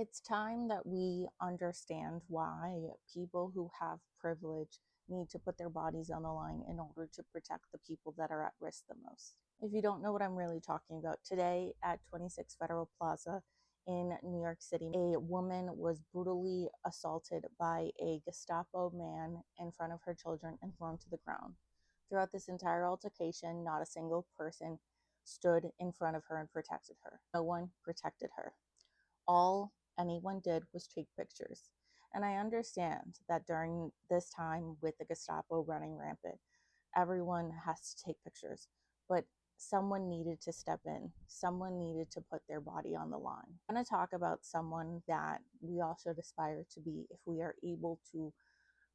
It's time that we understand why people who have privilege need to put their bodies on the line in order to protect the people that are at risk the most. If you don't know what I'm really talking about, today at 26 Federal Plaza in New York City, a woman was brutally assaulted by a Gestapo man in front of her children and thrown to the ground. Throughout this entire altercation, not a single person stood in front of her and protected her. No one protected her. All anyone did was take pictures. And I understand that during this time with the Gestapo running rampant, everyone has to take pictures. But someone needed to step in. Someone needed to put their body on the line. I'm going to talk about someone that we all should aspire to be if we are able to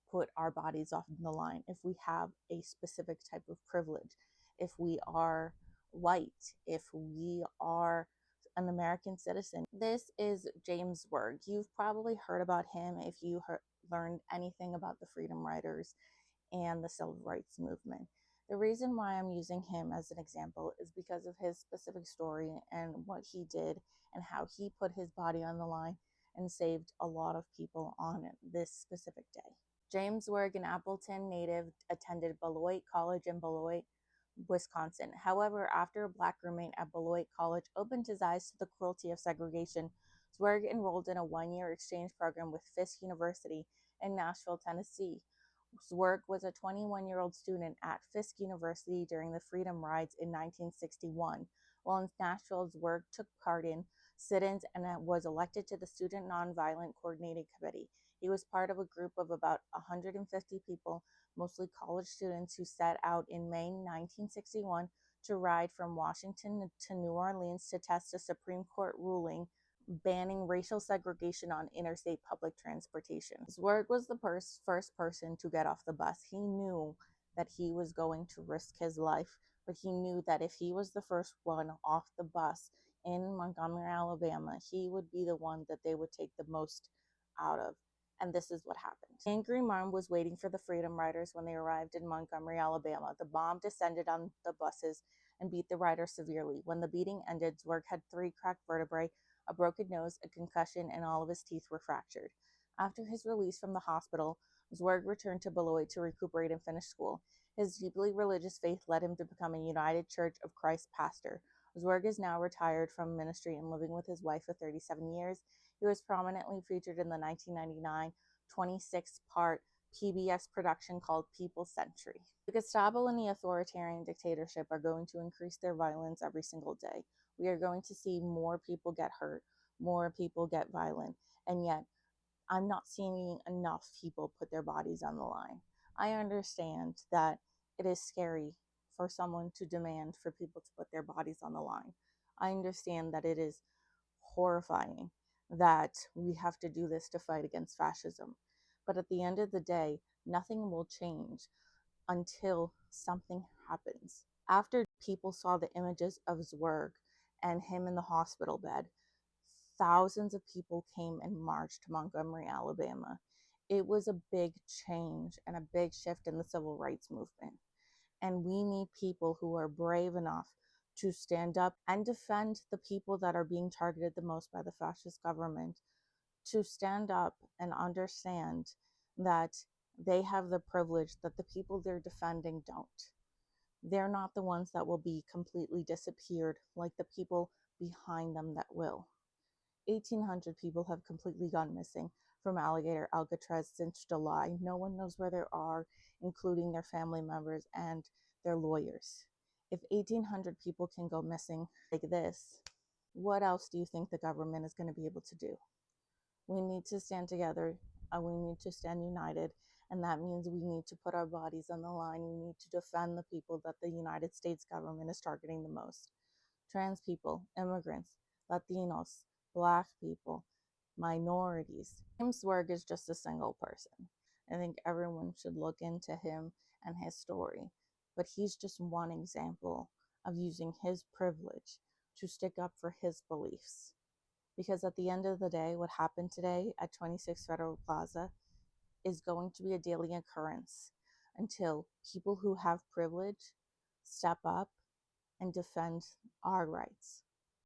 put our bodies off the line, if we have a specific type of privilege, if we are white, if we are an American citizen. This is James Berg. You've probably heard about him if you learned anything about the Freedom Riders and the Civil Rights Movement. The reason why I'm using him as an example is because of his specific story and what he did and how he put his body on the line and saved a lot of people on this specific day. James Berg, an Appleton native, attended Beloit College in Beloit, Wisconsin. However, after a black roommate at Beloit College opened his eyes to the cruelty of segregation, Zwerg enrolled in a one-year exchange program with Fisk University in Nashville, Tennessee. Zwerg was a 21-year-old student at Fisk University during the Freedom Rides in 1961. While in Nashville, Zwerg took part in sit-ins and was elected to the Student Nonviolent Coordinating Committee. He was part of a group of about 150 people, mostly college students, who set out in May 1961 to ride from Washington to New Orleans to test a Supreme Court ruling banning racial segregation on interstate public transportation. Zwerg was the first person to get off the bus. He knew that he was going to risk his life, but he knew that if he was the first one off the bus in Montgomery, Alabama, he would be the one that they would take the most out of. And this is what happened. The angry mom was waiting for the Freedom Riders when they arrived in Montgomery, Alabama. The bomb descended on the buses and beat the riders severely. When the beating ended, Zwerg had 3 cracked vertebrae, a broken nose, a concussion, and all of his teeth were fractured. After his release from the hospital, Zwerg returned to Beloit to recuperate and finish school. His deeply religious faith led him to become a United Church of Christ pastor. Zwerg is now retired from ministry and living with his wife of 37 years. He was prominently featured in the 1999 26-part PBS production called People's Century. The Gestapo and the authoritarian dictatorship are going to increase their violence every single day. We are going to see more people get hurt, more people get violent, and yet I'm not seeing enough people put their bodies on the line. I understand that it is scary for someone to demand for people to put their bodies on the line. I understand that it is horrifying that we have to do this to fight against fascism. But at the end of the day, nothing will change until something happens. After people saw the images of Zwerg and him in the hospital bed, thousands of people came and marched to Montgomery, Alabama. It was a big change and a big shift in the civil rights movement. And we need people who are brave enough to stand up and defend the people that are being targeted the most by the fascist government, to stand up and understand that they have the privilege that the people they're defending don't. They're not the ones that will be completely disappeared like the people behind them that will. 1,800 people have completely gone missing from Alligator Alcatraz since July. No one knows where they are, including their family members and their lawyers. If 1,800 people can go missing like this, what else do you think the government is going to be able to do? We need to stand together. We need to stand united. And that means we need to put our bodies on the line. We need to defend the people that the United States government is targeting the most. Trans people, immigrants, Latinos, Black people, minorities. James Zwerg is just a single person. I think everyone should look into him and his story. But he's just one example of using his privilege to stick up for his beliefs. Because at the end of the day, what happened today at 26 Federal Plaza is going to be a daily occurrence until people who have privilege step up and defend our rights.